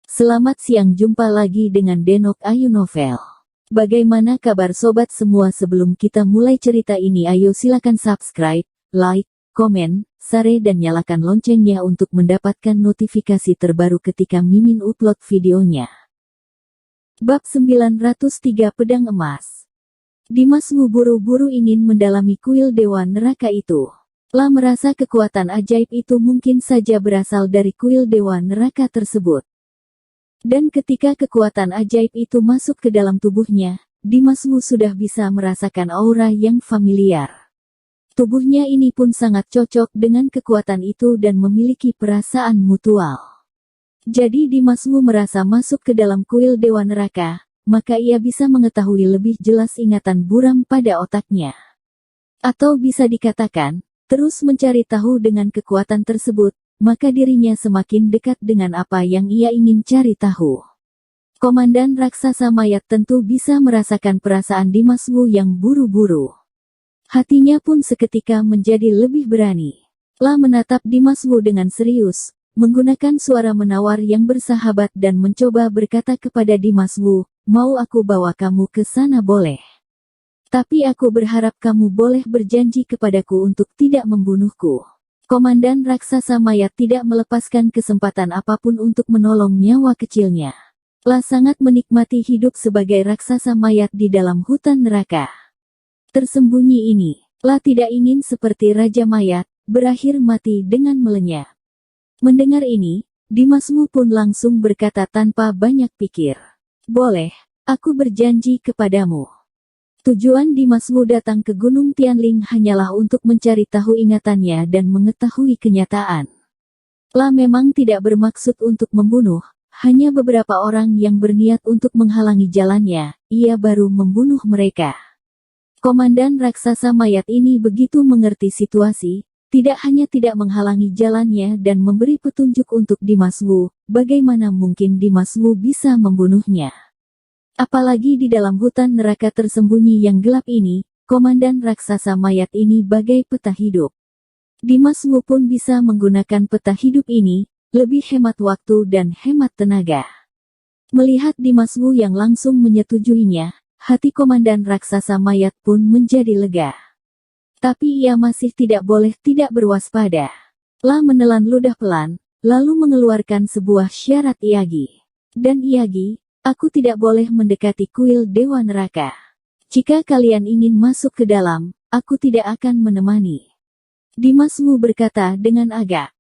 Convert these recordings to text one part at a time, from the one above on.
Selamat siang, jumpa lagi dengan Denok Ayu Novel. Bagaimana kabar sobat semua? Sebelum kita mulai cerita ini, ayo silakan subscribe, like, komen, share dan nyalakan loncengnya untuk mendapatkan notifikasi terbaru ketika Mimin upload videonya. Bab 903 Pedang Emas. Dimas buru-buru ingin mendalami kuil Dewa Neraka itu. Lah merasa kekuatan ajaib itu mungkin saja berasal dari kuil Dewa Neraka tersebut. Dan ketika kekuatan ajaib itu masuk ke dalam tubuhnya, Dimas sudah bisa merasakan aura yang familiar. Tubuhnya ini pun sangat cocok dengan kekuatan itu dan memiliki perasaan mutual. Jadi Dimas merasa masuk ke dalam kuil Dewa Neraka, maka ia bisa mengetahui lebih jelas ingatan buram pada otaknya. Atau bisa dikatakan, terus mencari tahu dengan kekuatan tersebut, maka dirinya semakin dekat dengan apa yang ia ingin cari tahu. Komandan raksasa mayat tentu bisa merasakan perasaan Dimas yang buru-buru. Hatinya pun seketika menjadi lebih berani. Lah menatap Dimas dengan serius, menggunakan suara menawar yang bersahabat dan mencoba berkata kepada Dimas, "Mau aku bawa kamu ke sana boleh. Tapi aku berharap kamu boleh berjanji kepadaku untuk tidak membunuhku." Komandan raksasa mayat tidak melepaskan kesempatan apapun untuk menolong nyawa kecilnya. Lah sangat menikmati hidup sebagai raksasa mayat di dalam hutan neraka tersembunyi ini. Lah tidak ingin seperti raja mayat, berakhir mati dengan melenyap. Mendengar ini, Dimas pun langsung berkata tanpa banyak pikir, "Boleh, aku berjanji kepadamu." Tujuan Dimas datang ke Gunung Tianling hanyalah untuk mencari tahu ingatannya dan mengetahui kenyataan. Lah memang tidak bermaksud untuk membunuh, hanya beberapa orang yang berniat untuk menghalangi jalannya, ia baru membunuh mereka. Komandan raksasa mayat ini begitu mengerti situasi, tidak hanya tidak menghalangi jalannya dan memberi petunjuk untuk Dimas, bagaimana mungkin Dimas bisa membunuhnya. Apalagi di dalam hutan neraka tersembunyi yang gelap ini, komandan raksasa mayat ini bagai peta hidup. Dimas pun bisa menggunakan peta hidup ini, lebih hemat waktu dan hemat tenaga. Melihat Dimas yang langsung menyetujuinya, hati komandan raksasa mayat pun menjadi lega. Tapi ia masih tidak boleh tidak berwaspada. Lah menelan ludah pelan, lalu mengeluarkan sebuah syarat Iyagi. Dan Iyagi, aku tidak boleh mendekati kuil Dewa Neraka. Jika kalian ingin masuk ke dalam, aku tidak akan menemani. Dimas berkata dengan agak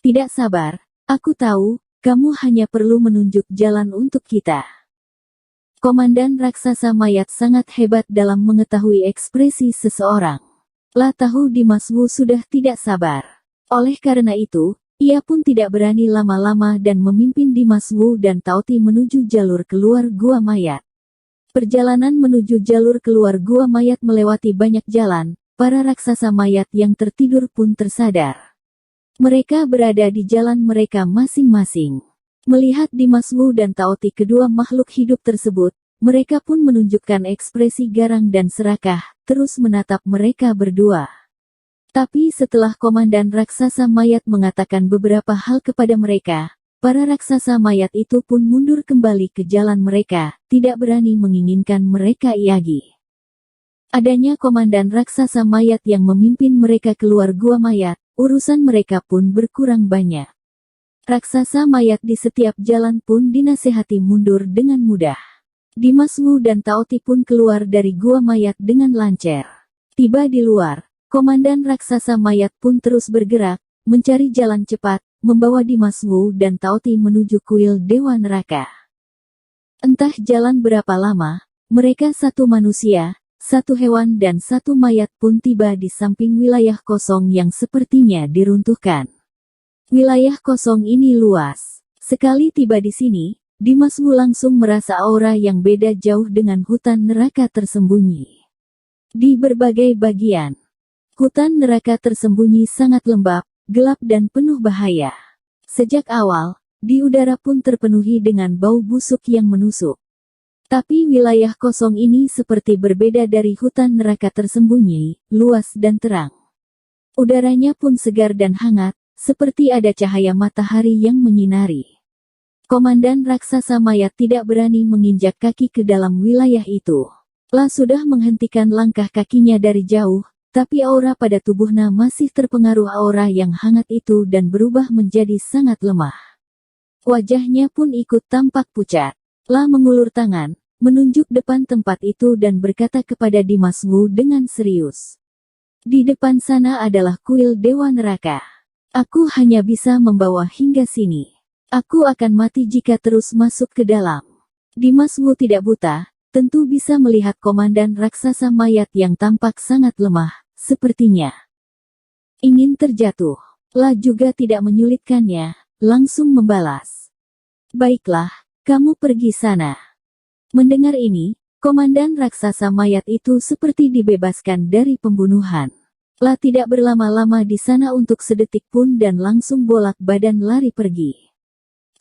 tidak sabar, aku tahu, kamu hanya perlu menunjuk jalan untuk kita. Komandan raksasa mayat sangat hebat dalam mengetahui ekspresi seseorang. Lah tahu Dimas sudah tidak sabar. Oleh karena itu, ia pun tidak berani lama-lama dan memimpin Dimas dan Taoti menuju jalur keluar gua mayat. Perjalanan menuju jalur keluar gua mayat melewati banyak jalan, para raksasa mayat yang tertidur pun tersadar. Mereka berada di jalan mereka masing-masing. Melihat Dimas dan Taoti kedua makhluk hidup tersebut, mereka pun menunjukkan ekspresi garang dan serakah, terus menatap mereka berdua. Tapi setelah komandan raksasa mayat mengatakan beberapa hal kepada mereka, para raksasa mayat itu pun mundur kembali ke jalan mereka, tidak berani menginginkan mereka Iyagi. Adanya komandan raksasa mayat yang memimpin mereka keluar gua mayat, urusan mereka pun berkurang banyak. Raksasa mayat di setiap jalan pun dinasehati mundur dengan mudah. Dimas dan Taoti pun keluar dari gua mayat dengan lancar. Tiba di luar, komandan raksasa mayat pun terus bergerak, mencari jalan cepat, membawa Dimas dan Taoti menuju kuil Dewa Neraka. Entah jalan berapa lama, mereka satu manusia, satu hewan dan satu mayat pun tiba di samping wilayah kosong yang sepertinya diruntuhkan. Wilayah kosong ini luas. Sekali tiba di sini, Dimas langsung merasa aura yang beda jauh dengan hutan neraka tersembunyi. Di berbagai bagian, hutan neraka tersembunyi sangat lembab, gelap dan penuh bahaya. Sejak awal, di udara pun terpenuhi dengan bau busuk yang menusuk. Tapi wilayah kosong ini seperti berbeda dari hutan neraka tersembunyi, luas dan terang. Udaranya pun segar dan hangat, seperti ada cahaya matahari yang menyinari. Komandan raksasa mayat tidak berani menginjak kaki ke dalam wilayah itu. La sudah menghentikan langkah kakinya dari jauh, tapi aura pada tubuhnya masih terpengaruh aura yang hangat itu dan berubah menjadi sangat lemah. Wajahnya pun ikut tampak pucat. La mengulur tangan, menunjuk depan tempat itu dan berkata kepada Dimas Wu dengan serius. Di depan sana adalah kuil Dewa Neraka. Aku hanya bisa membawa hingga sini. Aku akan mati jika terus masuk ke dalam. Dimas Wu tidak buta. Tentu bisa melihat komandan raksasa mayat yang tampak sangat lemah, sepertinya ingin terjatuh. La juga tidak menyulitkannya, langsung membalas. Baiklah, kamu pergi sana. Mendengar ini, komandan raksasa mayat itu seperti dibebaskan dari pembunuhan. La tidak berlama-lama di sana untuk sedetik pun dan langsung bolak badan lari pergi.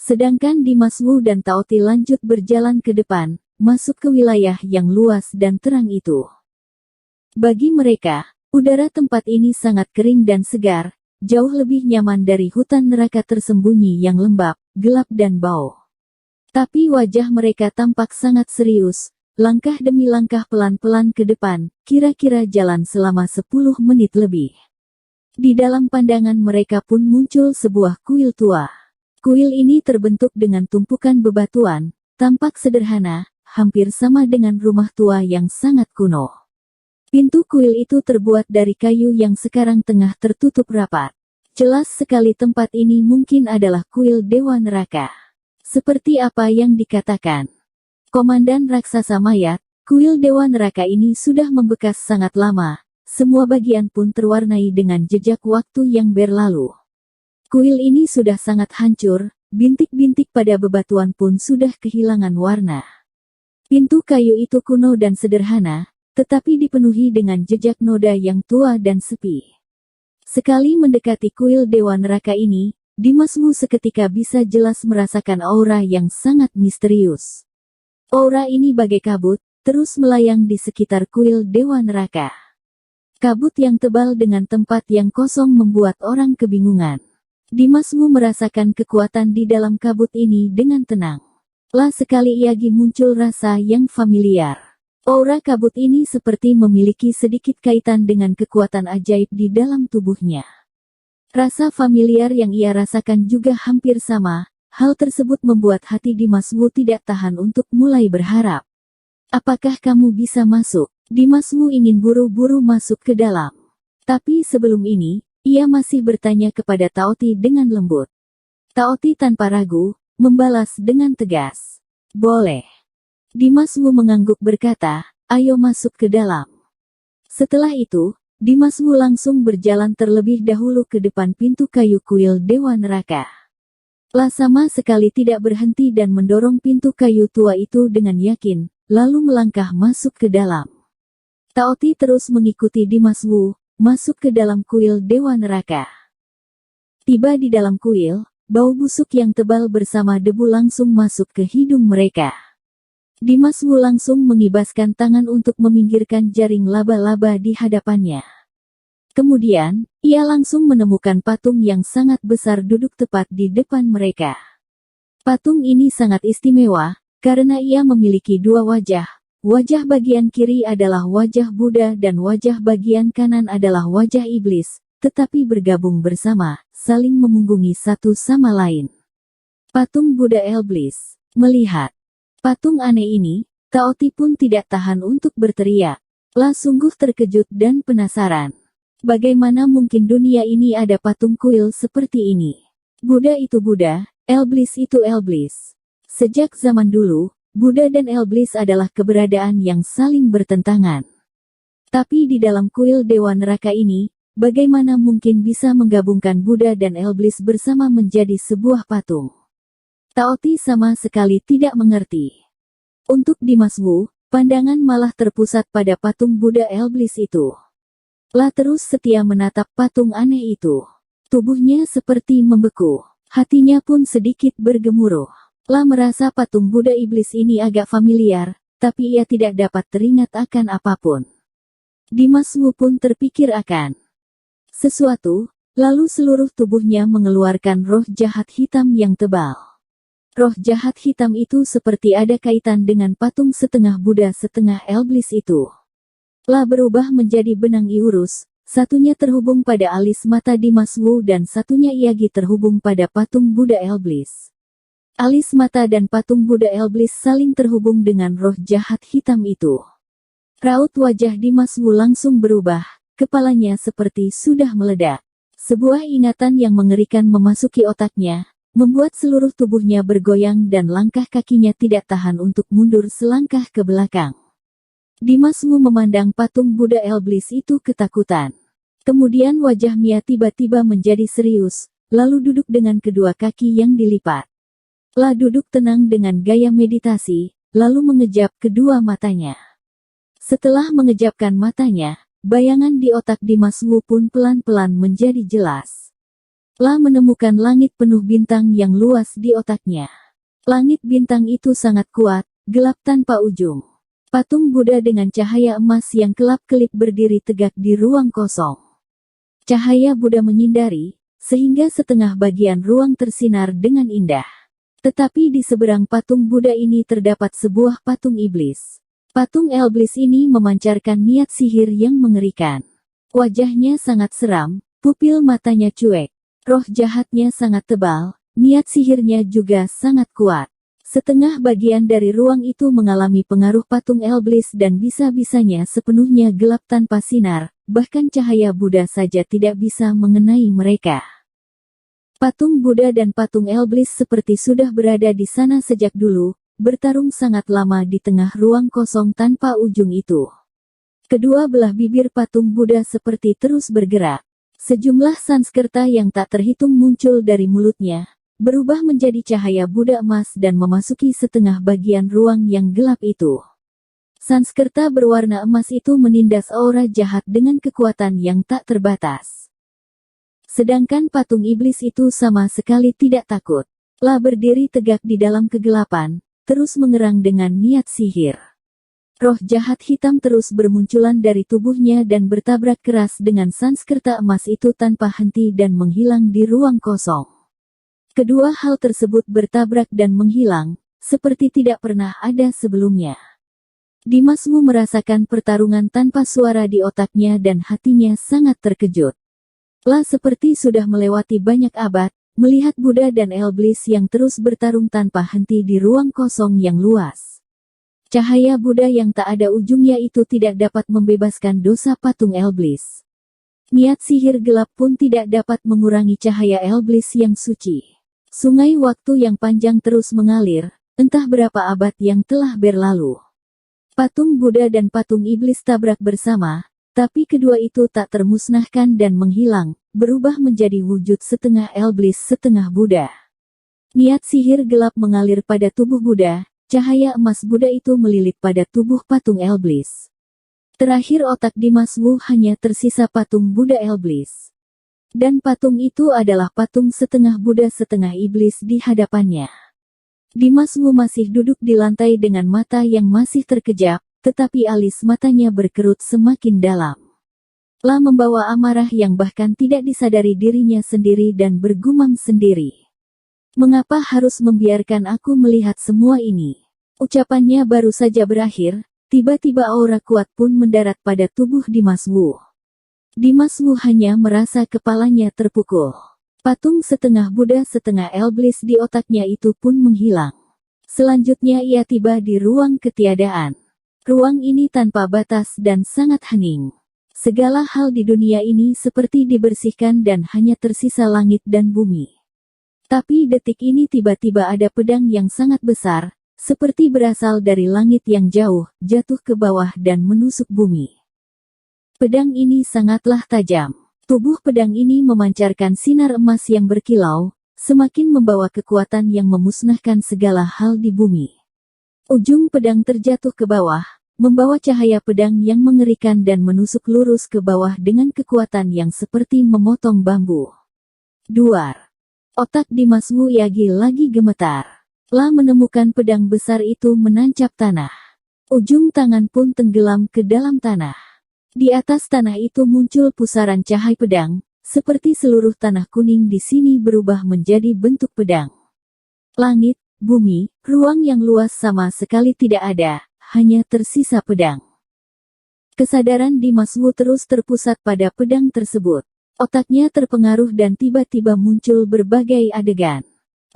Sedangkan Dimas Wu dan Taoti lanjut berjalan ke depan, masuk ke wilayah yang luas dan terang itu. Bagi mereka, udara tempat ini sangat kering dan segar, jauh lebih nyaman dari hutan neraka tersembunyi yang lembab, gelap dan bau. Tapi wajah mereka tampak sangat serius, langkah demi langkah pelan-pelan ke depan, kira-kira jalan selama 10 menit lebih. Di dalam pandangan mereka pun muncul sebuah kuil tua. Kuil ini terbentuk dengan tumpukan bebatuan, tampak sederhana, hampir sama dengan rumah tua yang sangat kuno. Pintu kuil itu terbuat dari kayu yang sekarang tengah tertutup rapat. Jelas sekali tempat ini mungkin adalah kuil Dewa Neraka. Seperti apa yang dikatakan komandan raksasa mayat, kuil Dewa Neraka ini sudah membekas sangat lama, semua bagian pun terwarnai dengan jejak waktu yang berlalu. Kuil ini sudah sangat hancur, bintik-bintik pada bebatuan pun sudah kehilangan warna. Pintu kayu itu kuno dan sederhana, tetapi dipenuhi dengan jejak noda yang tua dan sepi. Sekali mendekati kuil Dewa Neraka ini, Dimas Wu seketika bisa jelas merasakan aura yang sangat misterius. Aura ini bagai kabut, terus melayang di sekitar kuil Dewa Neraka. Kabut yang tebal dengan tempat yang kosong membuat orang kebingungan. Dimas Wu merasakan kekuatan di dalam kabut ini dengan tenang. La sekali lagi muncul rasa yang familiar. Aura kabut ini seperti memiliki sedikit kaitan dengan kekuatan ajaib di dalam tubuhnya. Rasa familiar yang ia rasakan juga hampir sama. Hal tersebut membuat hati Dimas Wu tidak tahan untuk mulai berharap. Apakah kamu bisa masuk? Dimas Wu ingin buru-buru masuk ke dalam. Tapi sebelum ini, ia masih bertanya kepada Taoti dengan lembut. Taoti tanpa ragu, membalas dengan tegas. Boleh. Dimas Wu mengangguk berkata, ayo masuk ke dalam. Setelah itu, Dimas Wu langsung berjalan terlebih dahulu ke depan pintu kayu kuil Dewa Neraka. La sama sekali tidak berhenti dan mendorong pintu kayu tua itu dengan yakin, lalu melangkah masuk ke dalam. Taoti terus mengikuti Dimas Wu, masuk ke dalam kuil Dewa Neraka. Tiba di dalam kuil, bau busuk yang tebal bersama debu langsung masuk ke hidung mereka. Dimas Wu langsung mengibaskan tangan untuk meminggirkan jaring laba-laba di hadapannya. Kemudian, ia langsung menemukan patung yang sangat besar duduk tepat di depan mereka. Patung ini sangat istimewa, karena ia memiliki dua wajah. Wajah bagian kiri adalah wajah Buddha dan wajah bagian kanan adalah wajah iblis, tetapi bergabung bersama, saling memunggungi satu sama lain. Patung Buddha Iblis. Melihat patung aneh ini, Taoti pun tidak tahan untuk berteriak. La sungguh terkejut dan penasaran. Bagaimana mungkin dunia ini ada patung kuil seperti ini? Buddha itu Buddha, Iblis itu Iblis. Sejak zaman dulu, Buddha dan Iblis adalah keberadaan yang saling bertentangan. Tapi di dalam kuil Dewa Neraka ini, bagaimana mungkin bisa menggabungkan Buddha dan Iblis bersama menjadi sebuah patung? Taoti sama sekali tidak mengerti. Untuk Dimas Wu, pandangan malah terpusat pada patung Buddha Iblis itu. La terus setia menatap patung aneh itu. Tubuhnya seperti membeku. Hatinya pun sedikit bergemuruh. La merasa patung Buddha Iblis ini agak familiar, tapi ia tidak dapat teringat akan apapun. Dimas Wu pun terpikir akan sesuatu, lalu seluruh tubuhnya mengeluarkan roh jahat hitam yang tebal. Roh jahat hitam itu seperti ada kaitan dengan patung setengah Buddha setengah iblis itu. Lah berubah menjadi benang iurus, satunya terhubung pada alis mata Dimas Wu dan satunya Yagi terhubung pada patung Buddha iblis. Alis mata dan patung Buddha iblis saling terhubung dengan roh jahat hitam itu. Raut wajah Dimas Wu langsung berubah, kepalanya seperti sudah meledak. Sebuah ingatan yang mengerikan memasuki otaknya, membuat seluruh tubuhnya bergoyang dan langkah kakinya tidak tahan untuk mundur selangkah ke belakang. Dimas Wu memandang patung Buddha iblis itu ketakutan. Kemudian wajah Mia tiba-tiba menjadi serius, lalu duduk dengan kedua kaki yang dilipat. Lah duduk tenang dengan gaya meditasi, lalu mengejap kedua matanya. Setelah mengejapkan matanya, bayangan di otak Dimas Wu pun pelan-pelan menjadi jelas. Lah menemukan langit penuh bintang yang luas di otaknya. Langit bintang itu sangat kuat, gelap tanpa ujung. Patung Buddha dengan cahaya emas yang kelap-kelip berdiri tegak di ruang kosong. Cahaya Buddha menyindari, sehingga setengah bagian ruang tersinar dengan indah. Tetapi di seberang patung Buddha ini terdapat sebuah patung iblis. Patung iblis ini memancarkan niat sihir yang mengerikan. Wajahnya sangat seram, pupil matanya cuek. Roh jahatnya sangat tebal, niat sihirnya juga sangat kuat. Setengah bagian dari ruang itu mengalami pengaruh patung iblis dan bisa-bisanya sepenuhnya gelap tanpa sinar, bahkan cahaya Buddha saja tidak bisa mengenai mereka. Patung Buddha dan patung iblis seperti sudah berada di sana sejak dulu, bertarung sangat lama di tengah ruang kosong tanpa ujung itu. Kedua belah bibir patung Buddha seperti terus bergerak. Sejumlah Sanskerta yang tak terhitung muncul dari mulutnya, berubah menjadi cahaya Buddha emas dan memasuki setengah bagian ruang yang gelap itu. Sanskerta berwarna emas itu menindas aura jahat dengan kekuatan yang tak terbatas. Sedangkan patung iblis itu sama sekali tidak takut. Lah berdiri tegak di dalam kegelapan, terus mengerang dengan niat sihir. Roh jahat hitam terus bermunculan dari tubuhnya dan bertabrak keras dengan Sanskerta emas itu tanpa henti dan menghilang di ruang kosong. Kedua hal tersebut bertabrak dan menghilang, seperti tidak pernah ada sebelumnya. Dimas Wu merasakan pertarungan tanpa suara di otaknya dan hatinya sangat terkejut. Lah seperti sudah melewati banyak abad, melihat Buddha dan iblis yang terus bertarung tanpa henti di ruang kosong yang luas. Cahaya Buddha yang tak ada ujungnya itu tidak dapat membebaskan dosa patung iblis. Niat sihir gelap pun tidak dapat mengurangi cahaya iblis yang suci. Sungai waktu yang panjang terus mengalir, entah berapa abad yang telah berlalu. Patung Buddha dan patung iblis tabrak bersama, tapi kedua itu tak termusnahkan dan menghilang, berubah menjadi wujud setengah iblis setengah Buddha. Niat sihir gelap mengalir pada tubuh Buddha. Cahaya emas Buddha itu melilit pada tubuh patung iblis. Terakhir otak Dimas Wu hanya tersisa patung Buddha iblis. Dan patung itu adalah patung setengah Buddha setengah iblis di hadapannya. Dimas Wu masih duduk di lantai dengan mata yang masih terkejap, tetapi alis matanya berkerut semakin dalam. Lah membawa amarah yang bahkan tidak disadari dirinya sendiri dan bergumam sendiri. Mengapa harus membiarkan aku melihat semua ini? Ucapannya baru saja berakhir, tiba-tiba aura kuat pun mendarat pada tubuh Dimas Wu. Dimas Wu hanya merasa kepalanya terpukul. Patung setengah Buddha setengah iblis di otaknya itu pun menghilang. Selanjutnya ia tiba di ruang ketiadaan. Ruang ini tanpa batas dan sangat hening. Segala hal di dunia ini seperti dibersihkan dan hanya tersisa langit dan bumi. Tapi detik ini tiba-tiba ada pedang yang sangat besar, seperti berasal dari langit yang jauh, jatuh ke bawah dan menusuk bumi. Pedang ini sangatlah tajam. Tubuh pedang ini memancarkan sinar emas yang berkilau, semakin membawa kekuatan yang memusnahkan segala hal di bumi. Ujung pedang terjatuh ke bawah, membawa cahaya pedang yang mengerikan dan menusuk lurus ke bawah dengan kekuatan yang seperti memotong bambu. Duar. Otak Dimas Wu Yagi lagi gemetar. Lah menemukan pedang besar itu menancap tanah. Ujung tangan pun tenggelam ke dalam tanah. Di atas tanah itu muncul pusaran cahaya pedang, seperti seluruh tanah kuning di sini berubah menjadi bentuk pedang. Langit, bumi, ruang yang luas sama sekali tidak ada, hanya tersisa pedang. Kesadaran Dimas Wu terus terpusat pada pedang tersebut. Otaknya terpengaruh dan tiba-tiba muncul berbagai adegan.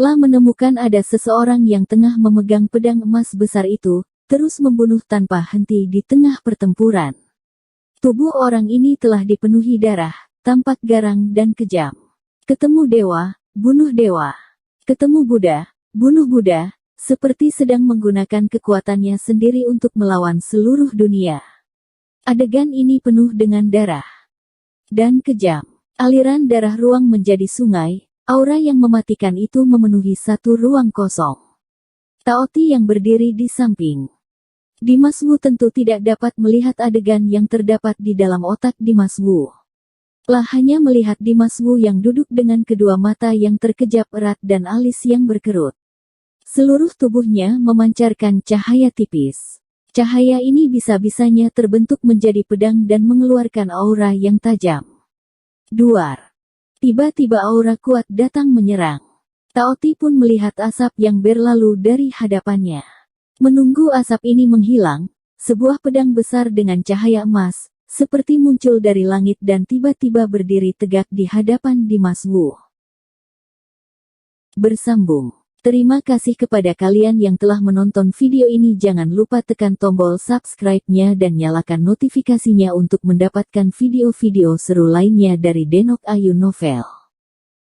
Lah menemukan ada seseorang yang tengah memegang pedang emas besar itu, terus membunuh tanpa henti di tengah pertempuran. Tubuh orang ini telah dipenuhi darah, tampak garang dan kejam. Ketemu dewa, bunuh dewa. Ketemu Buddha, bunuh Buddha, seperti sedang menggunakan kekuatannya sendiri untuk melawan seluruh dunia. Adegan ini penuh dengan darah dan kejam. Aliran darah ruang menjadi sungai, aura yang mematikan itu memenuhi satu ruang kosong. Taoti yang berdiri di samping Dimas Wu tentu tidak dapat melihat adegan yang terdapat di dalam otak Dimas Wu. Lah hanya melihat Dimas Wu yang duduk dengan kedua mata yang terkejap erat dan alis yang berkerut. Seluruh tubuhnya memancarkan cahaya tipis. Cahaya ini bisa-bisanya terbentuk menjadi pedang dan mengeluarkan aura yang tajam. Duar. Tiba-tiba aura kuat datang menyerang. Taoti pun melihat asap yang berlalu dari hadapannya. Menunggu asap ini menghilang, sebuah pedang besar dengan cahaya emas, seperti muncul dari langit dan tiba-tiba berdiri tegak di hadapan Dimas Wu. Bersambung. Terima kasih kepada kalian yang telah menonton video ini. Jangan lupa tekan tombol subscribe-nya dan nyalakan notifikasinya untuk mendapatkan video-video seru lainnya dari Denok Ayu Novel.